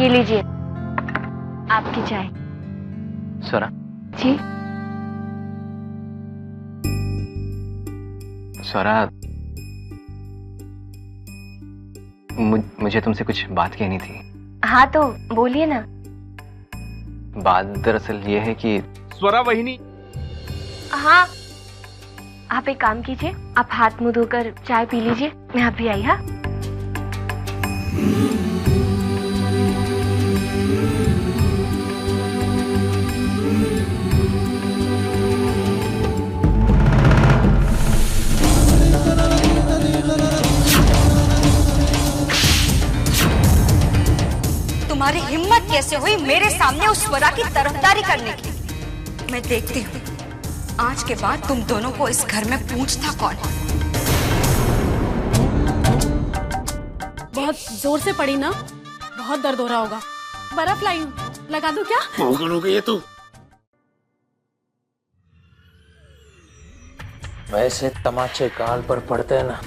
ये लीजिए आपकी चाय। स्वरा जी स्वरा, मुझे तुमसे कुछ बात कहनी थी। हाँ तो बोलिए ना। बात दरअसल ये है कि स्वरा वहिनी। हाँ आप एक काम कीजिए, आप हाथ मुंह धोकर चाय पी लीजिए, मैं अभी आई। हाँ तुम्हारी हिम्मत कैसे हुई मेरे सामने उस स्वरा की तरफदारी करने की? मैं देखती हूँ आज के बाद तुम दोनों को इस घर में पूछता कौन है। बहुत जोर से पड़ी ना, बहुत दर्द हो रहा होगा। बर्फ लाई हूँ, लगा दूँ क्या? पागल हो गई है तू। वैसे तमाचे गाल पर पड़ते हैं ना,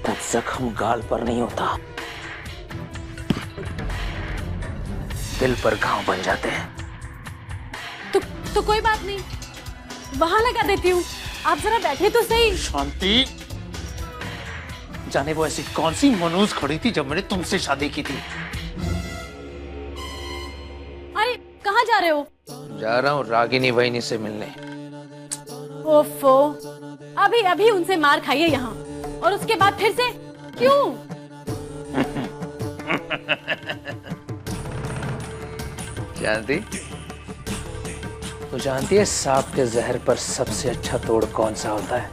तब जख्म गाल पर नहीं होता, दिल पर घाव बन जाते हैं। तो कोई बात नहीं, वहां लगा देती हूँ, आप जरा बैठे तो सही। शांति, जाने वो ऐसी कौन सी मनूज खड़ी थी जब मैंने तुमसे शादी की थी? अरे कहाँ जा रहे हो? जा रहा हूँ रागिनी वहिनी से मिलने। ओफो, अभी अभी उनसे मार खाइए यहाँ, और उसके बाद फिर से क्यों? जानती, तो जानती है सांप के जहर पर सबसे अच्छा तोड़ कौन सा होता है?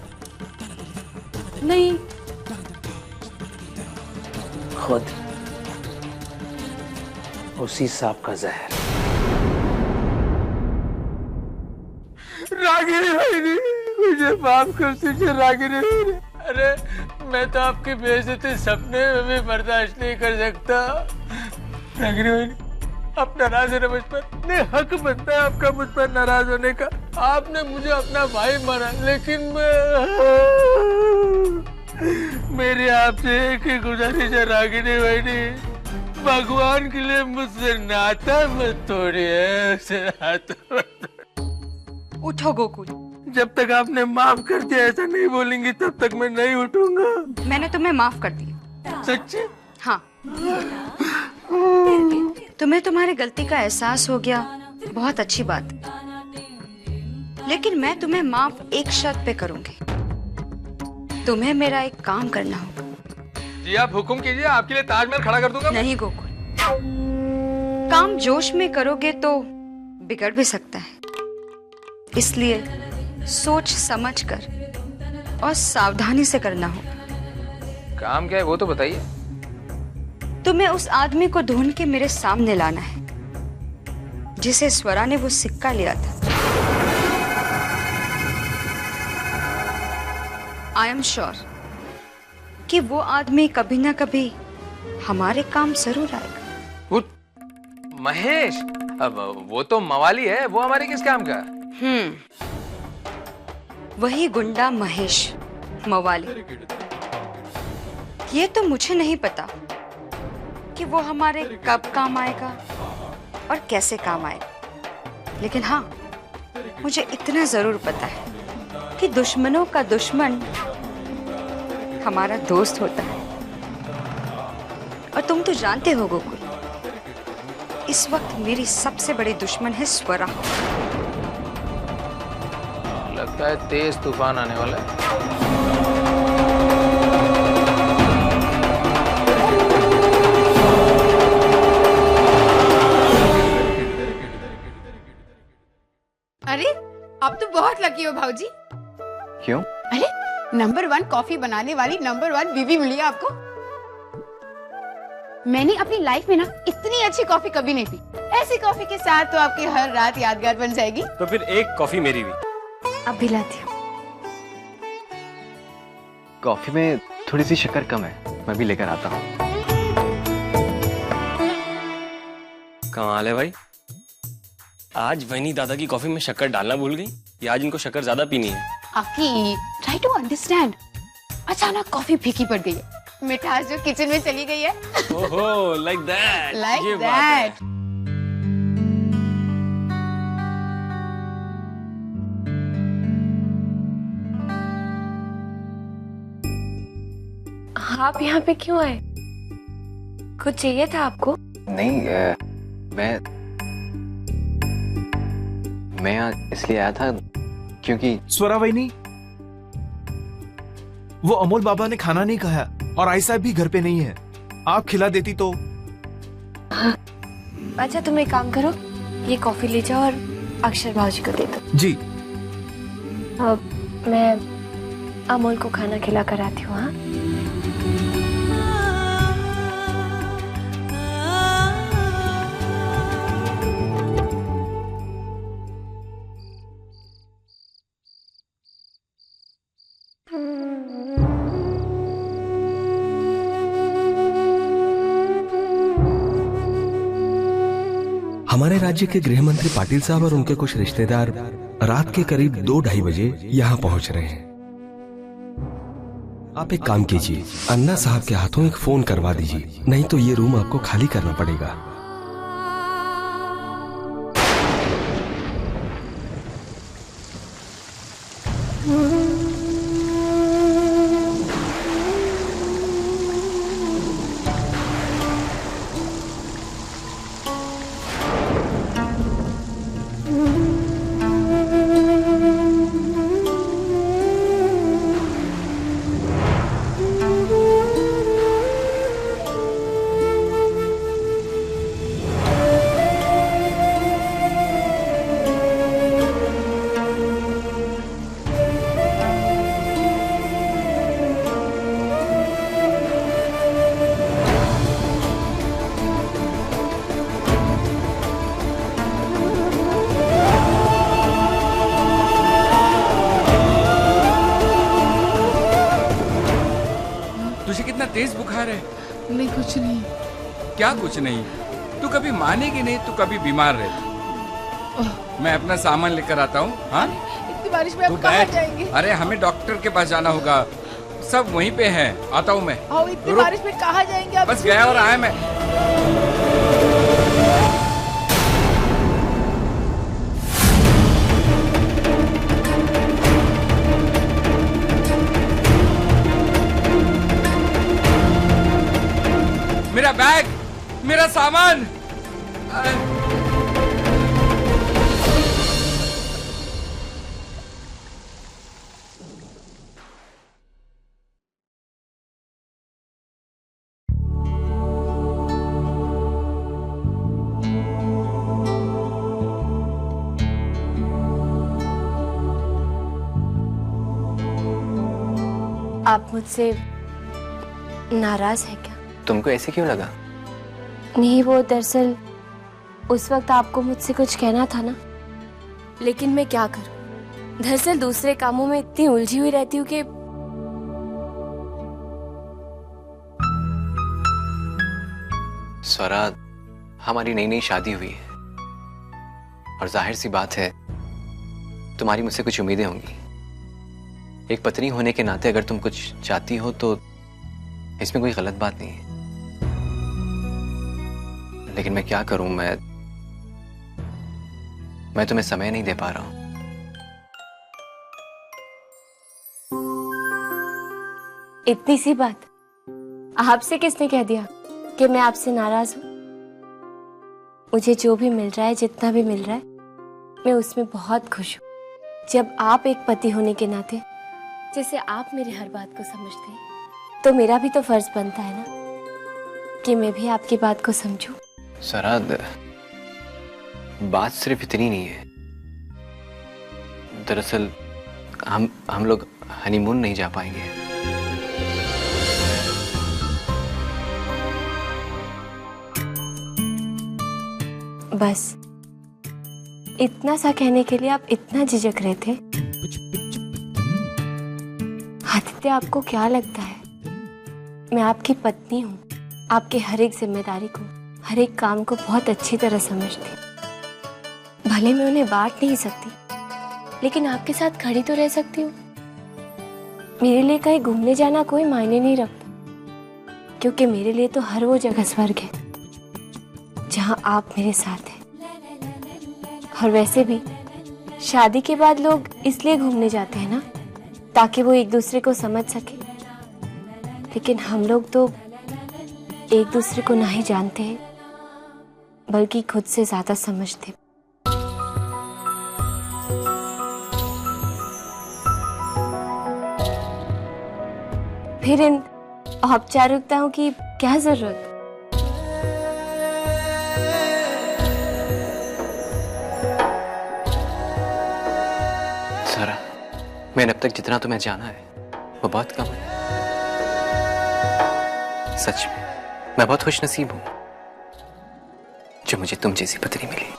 नहीं। खुद उसी सांप का जहर। रागिनी वहिनी, मुझे माफ कर दीजिए रागिनी वहिनी। अरे मैं तो आपकी बेइज्जती सपने में भी बर्दाश्त नहीं कर सकता। रागिनी वहिनी, आप नाराज है मुझ पर, नहीं हक बनता है आपका मुझ पर नाराज होने का। आपने मुझे अपना भाई माना, लेकिन मेरी आपसे एक ही गुजारिश है रागिनी वहिनी, भगवान के लिए मुझसे नाता मत तोड़िए, उसे नाता मत। उठो गोकुल। जब तक आपने माफ कर दिया ऐसा नहीं बोलेंगी तब तक मैं नहीं उठूंगा। मैंने तुम्हें माफ कर दिया। सच्ची? हाँ, तुम्हें तुम्हारी गलती का एहसास हो गया, बहुत अच्छी बात, लेकिन मैं तुम्हें माफ एक शर्त पे करूंगी। तुम्हें मेरा एक काम करना होगा। जी आप हुक्म कीजिए, आपके लिए ताजमहल खड़ा कर दूंगा। नहीं गोकुल, काम जोश में करोगे तो बिगड़ भी सकता है, इसलिए सोच समझ कर और सावधानी से करना होगा। काम क्या है वो तो बताइए। तुम्हें उस आदमी को ढूंढ के मेरे सामने लाना है जिसे स्वरा ने वो सिक्का लिया था। आई एम श्योर कि वो आदमी कभी ना कभी हमारे काम जरूर आएगा। वो महेश, अब वो तो मवाली है, वो हमारे किस काम का? वही गुंडा महेश मवाली। ये तो मुझे नहीं पता कि वो हमारे कब काम आएगा और कैसे काम आएगा, लेकिन हाँ मुझे इतना जरूर पता है कि दुश्मनों का दुश्मन हमारा दोस्त होता है। और तुम तो जानते हो गोकुल, इस वक्त मेरी सबसे बड़ी दुश्मन है स्वरा। लगता है तेज तूफान आने वाला है। अरे आप तो बहुत लकी हो भाऊजी। क्यों? अरे नंबर 1 कॉफी बनाने वाली नंबर 1 बीवी मिली है आपको। मैंने अपनी लाइफ में ना इतनी अच्छी कॉफी कभी नहीं पी। ऐसी कॉफी के साथ तो आपकी हर रात यादगार बन जाएगी। तो फिर एक कॉफी मेरी भी। अब भी लाती हूँ। कॉफी में थोड़ी सी शक्कर कम है, मैं भी लेकर आता हूँ। कमाल है भाई, आज वहीनी दादा की कॉफी में शक्कर डालना भूल गई या आज इनको शक्कर ज्यादा पीनी है? आकी, ट्राई टू अंडरस्टैंड। अचानक कॉफी फीकी पड़ गई है। मिठास जो किचन में चली गई है। ओहो, लाइक दैट। Like ये बात है। that. आप यहाँ पे क्यों आए? कुछ चाहिए था आपको? नहीं मैं यहाँ इसलिए आया था क्योंकि स्वरा वहीनी, वो अमोल बाबा ने खाना नहीं खाया और आई साहब भी घर पे नहीं है। आप खिला देती तो। अच्छा तुम एक काम करो, ये कॉफी ले जाओ और अक्षर भाजी को दे दो। जी। अब मैं अमोल को खाना खिला कर आती हूँ। हाँ हमारे राज्य के गृह मंत्री पाटिल साहब और उनके कुछ रिश्तेदार रात के करीब 2-2:30 बजे यहाँ पहुंच रहे हैं। आप एक काम कीजिए, अन्ना साहब के हाथों एक फोन करवा दीजिए, नहीं तो ये रूम आपको खाली करना पड़ेगा। कितना तेज बुखार है? नहीं कुछ नहीं। क्या कुछ नहीं? तू कभी मानेगी नहीं, तू कभी बीमार रहती। मैं अपना सामान लेकर आता हूँ। हाँ, इतनी बारिश में आप कहाँ जाएंगे? अरे हमें डॉक्टर के पास जाना होगा, सब वहीं पे है। आता हूँ मैं। आओ, इतनी बारिश में कहाँ जाएंगे आप? बस गया और आया मैं। मेरा बैग, मेरा सामान। आप मुझसे नाराज हैं क्या? तुमको ऐसे क्यों लगा? नहीं, वो दरअसल उस वक्त आपको मुझसे कुछ कहना था ना, लेकिन मैं क्या करूं, दरअसल दूसरे कामों में इतनी उलझी हुई रहती हूँ कि स्वरा, हमारी नई नई शादी हुई है और जाहिर सी बात है तुम्हारी मुझसे कुछ उम्मीदें होंगी। एक पत्नी होने के नाते अगर तुम कुछ चाहती हो तो इसमें कोई गलत बात नहीं है, लेकिन मैं क्या करूं, मैं तुम्हें समय नहीं दे पा रहा हूं। इतनी सी बात आपसे किसने कह दिया कि मैं आपसे नाराज हूं? मुझे जो भी मिल रहा है, जितना भी मिल रहा है, मैं उसमें बहुत खुश हूं। जब आप एक पति होने के नाते जैसे आप मेरी हर बात को समझते हैं, तो मेरा भी तो फर्ज बनता है ना कि मैं भी आपकी बात को समझूं। सराद, बात सिर्फ इतनी नहीं है। दरअसल हम लोग हनीमून नहीं जा पाएंगे। बस इतना सा कहने के लिए आप इतना झिझक रहे थे? आदित्य, आपको क्या लगता है मैं आपकी पत्नी हूँ? आपके हर एक जिम्मेदारी को, हर एक काम को बहुत अच्छी तरह समझती हूँ। भले मैं उन्हें बांट नहीं सकती, लेकिन आपके साथ खड़ी तो रह सकती हूँ। मेरे लिए कहीं घूमने जाना कोई मायने नहीं रखता। क्योंकि मेरे लिए तो हर वो जगह स्वर्ग है जहां आप मेरे साथ हैं। और वैसे भी शादी के बाद लोग इसलिए घूमने जाते हैं ना, ताकि वो एक दूसरे को समझ सके। लेकिन हम लोग तो एक दूसरे को ना ही जानते हैं, बल्कि खुद से ज्यादा समझते। फिर इन औपचारिकताओं की क्या जरूरत? सारा, मैंने अब तक जितना तुम्हें जाना है वो बहुत कम है। सच में मैं बहुत खुशनसीब हूं जो मुझे तुम जैसी पत्नी मिली।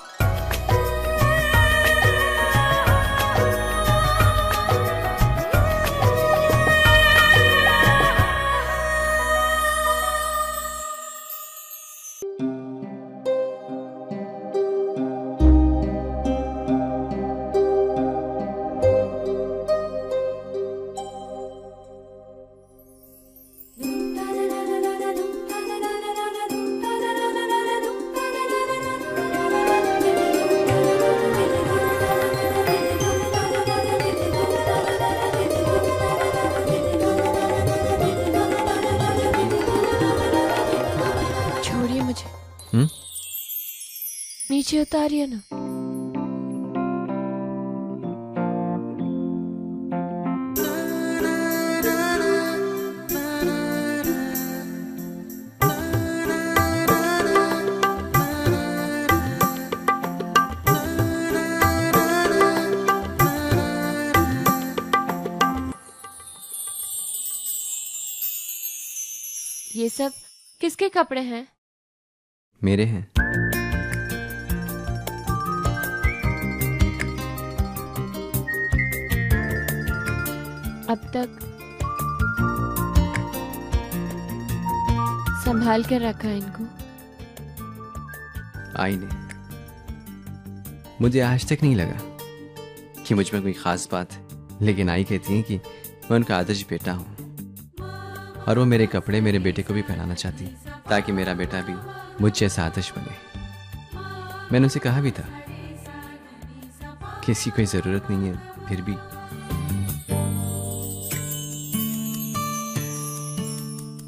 नीचे उतारिए ना। ये सब किसके कपड़े हैं? मेरे हैं। अब तक संभाल कर रखा इनको। आई ने मुझे आज तक नहीं लगा कि मुझ में कोई खास बात है, लेकिन आई कहती है कि मैं उनका आदर्श बेटा हूं और वो मेरे कपड़े मेरे बेटे को भी पहनाना चाहती ताकि मेरा बेटा भी मुझ जैसा आदर्श बने। मैंने उसे कहा भी था कि इसकी कोई जरूरत नहीं है, फिर भी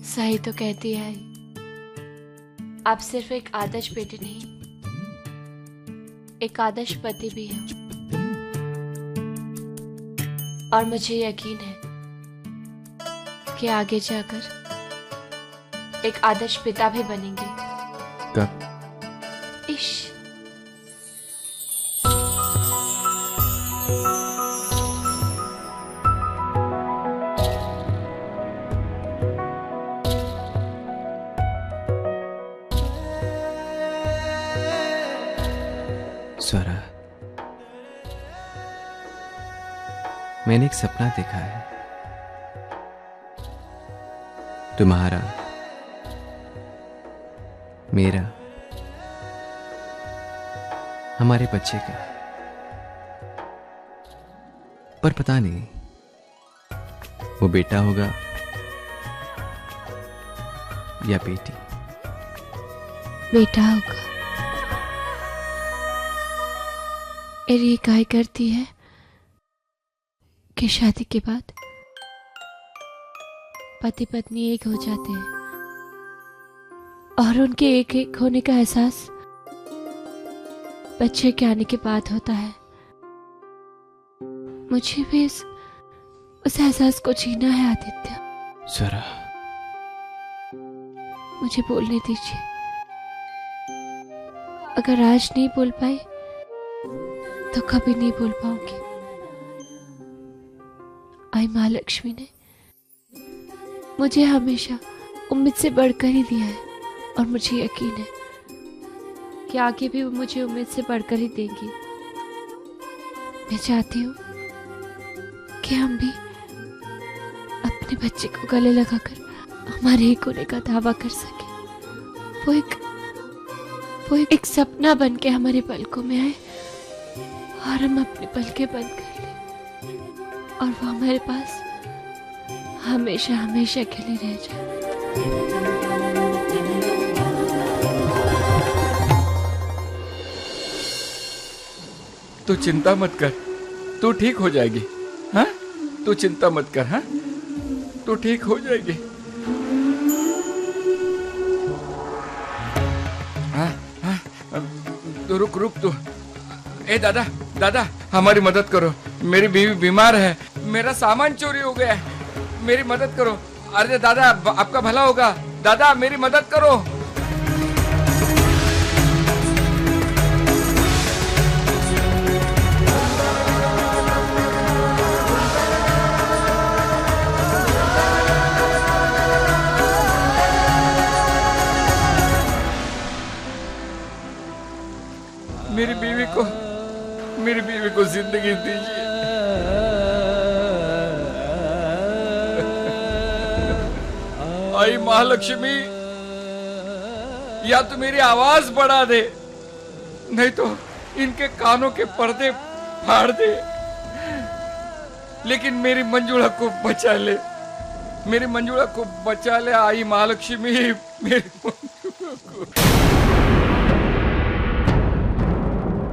सही तो कहती है। आप सिर्फ एक आदर्श बेटे नहीं, एक आदर्श पति भी हो। और मुझे यकीन है कि आगे जाकर एक आदर्श पिता भी बनेंगे। कब? इश स्वरा, मैंने एक सपना देखा है, तुम्हारा, मेरा, हमारे बच्चे का। पर पता नहीं वो बेटा होगा या बेटी। बेटा होगा। मेरी इकाई करती है कि शादी के बाद पति पत्नी एक हो जाते हैं और उनके एक एक होने का एहसास बच्चे के आने के बाद होता है। मुझे भी उस एहसास को जीना है आदित्य। जरा मुझे बोलने दीजिए। अगर आज नहीं बोल पाए तो कभी नहीं बोल पाऊंगी। आई माँ लक्ष्मी ने मुझे हमेशा उम्मीद से बढ़कर ही दिया है और मुझे यकीन है कि आगे भी वो मुझे उम्मीद से बढ़कर ही देंगी। मैं चाहती हूँ कि हम भी अपने बच्चे को गले लगाकर हमारे एक होने का दावा कर सके। वो एक सपना बन के हमारे पलकों में आए और हम अपने पलकें बंद कर लें और वो हमारे पास हमेशा हमेशा के लिए रह जाए। तू चिंता मत कर, तू ठीक हो जाएगी। हाँ, तू चिंता मत कर। हाँ, तू ठीक हो जाएगी। हाँ हाँ, तू रुक रुक तू। ए दादा, दादा हमारी मदद करो, मेरी बीवी बीमार है, मेरा सामान चोरी हो गया है, मेरी मदद करो। अरे दादा आपका भला होगा, दादा मेरी मदद करो। मेरी बीवी को जिंदगी दीजिए। आई महालक्ष्मी, या तो मेरी आवाज बढ़ा दे, नहीं तो इनके कानों के पर्दे फाड़ दे, लेकिन मेरी मंजुला को बचा ले, मेरी मंजुला को बचा ले। आई महालक्ष्मी, मेरी मंजुला को।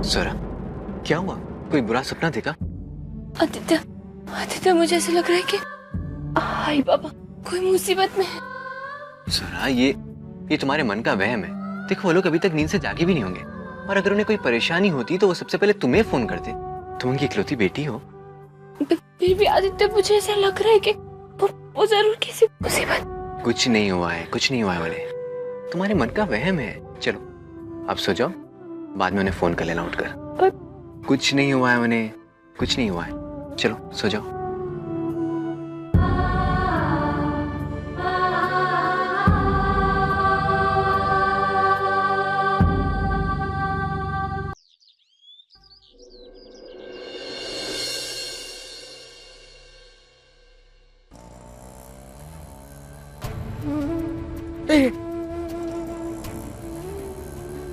सुरा, क्या हुआ? कोई बुरा सपना देखा? आदित्य, आदित्य मुझे ऐसा लग रहा है कि हाय बाबा कोई मुसीबत में है। सुरा, ये तुम्हारे मन का वहम है। देखो वो लोग अभी तक नींद से जागे भी नहीं होंगे, और अगर उन्हें कोई परेशानी होती तो वो सबसे पहले तुम्हें फोन करते। तुम उनकी इकलौती बेटी हो। फिर भी आदित्य मुझे ऐसा लग रहा है कि वो जरूर किसी मुसीबत। कुछ नहीं हुआ है, कुछ नहीं हुआ है उन्हें, तुम्हारे मन का वहम है। चलो अब सो जाओ, बाद में उन्हें फोन कर लेना उठकर। कुछ नहीं हुआ है उन्हें, कुछ नहीं हुआ है। चलो सो जाओ।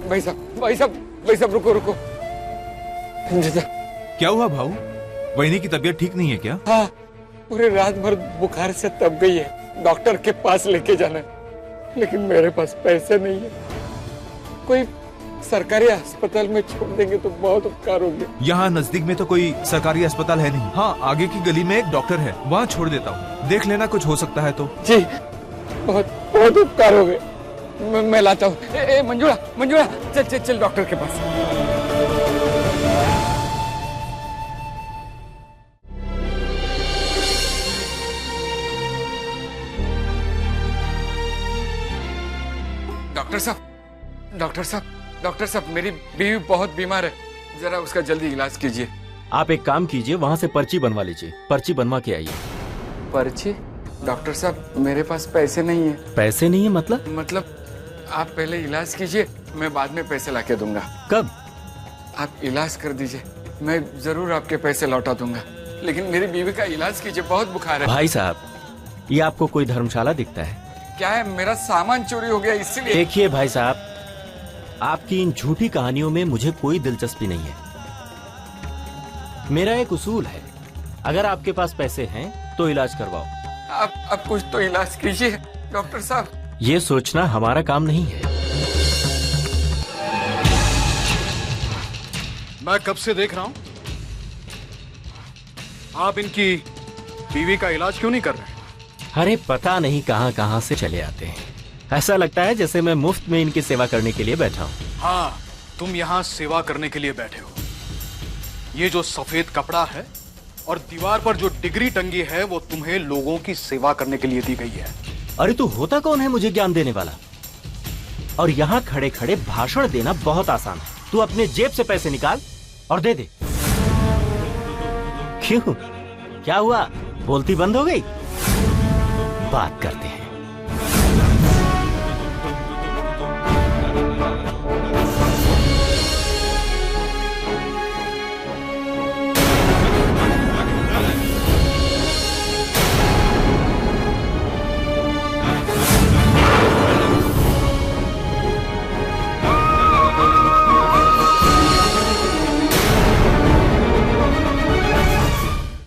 भाई साहब, भाई साहब, भाई साहब रुको रुको। क्या हुआ भाऊ? वहीनी की तबीयत ठीक नहीं है क्या? हाँ, पूरे रात भर बुखार से तप गई है, डॉक्टर के पास लेके जाना है, लेकिन मेरे पास पैसे नहीं है। कोई सरकारी अस्पताल में छोड़ देंगे तो बहुत उपकार होंगे। यहाँ नजदीक में तो कोई सरकारी अस्पताल है नहीं। हाँ, आगे की गली में एक डॉक्टर है, वहाँ छोड़ देता हूँ, देख लेना कुछ हो सकता है तो। जी, बहुत बहुत उपकार हो गए। मैं लाता हूँ। मंजुला, मंजुला चल चल चल डॉक्टर के पास। डॉक्टर साहब, डॉक्टर साहब, डॉक्टर साहब, मेरी बीवी बहुत बीमार है, जरा उसका जल्दी इलाज कीजिए। आप एक काम कीजिए, वहाँ से पर्ची बनवा लीजिए, पर्ची बनवा के आइए। पर्ची? डॉक्टर साहब मेरे पास पैसे नहीं है। पैसे नहीं है मतलब? मतलब आप पहले इलाज कीजिए, मैं बाद में पैसे लाके दूंगा। कब? आप इलाज कर दीजिए, मैं जरूर आपके पैसे लौटा दूंगा, लेकिन मेरी बीवी का इलाज कीजिए, बहुत बुखार है। भाई साहब, ये आपको कोई धर्मशाला दिखता है? क्या है, मेरा सामान चोरी हो गया इसलिए। देखिए भाई साहब, आपकी इन झूठी कहानियों में मुझे कोई दिलचस्पी नहीं है। मेरा एक उसूल है, अगर आपके पास पैसे हैं तो इलाज करवाओ। आप कुछ तो इलाज कीजिए डॉक्टर साहब। ये सोचना हमारा काम नहीं है। मैं कब से देख रहा हूं, आप इनकी बीवी का इलाज क्यों नहीं कर रहे? अरे पता नहीं कहां कहां से चले आते हैं, ऐसा लगता है जैसे मैं मुफ्त में इनकी सेवा करने के लिए बैठा हूं। हाँ, तुम यहाँ सेवा करने के लिए बैठे हो। ये जो सफेद कपड़ा है और दीवार पर जो डिग्री टंगी है वो तुम्हें लोगों की सेवा करने के लिए दी गई है। अरे तू होता कौन है मुझे ज्ञान देने वाला? और यहाँ खड़े खड़े भाषण देना बहुत आसान है। तू अपने जेब से पैसे निकाल और दे दे। क्यों, क्या हुआ? बोलती बंद हो गई? बात करते हैं।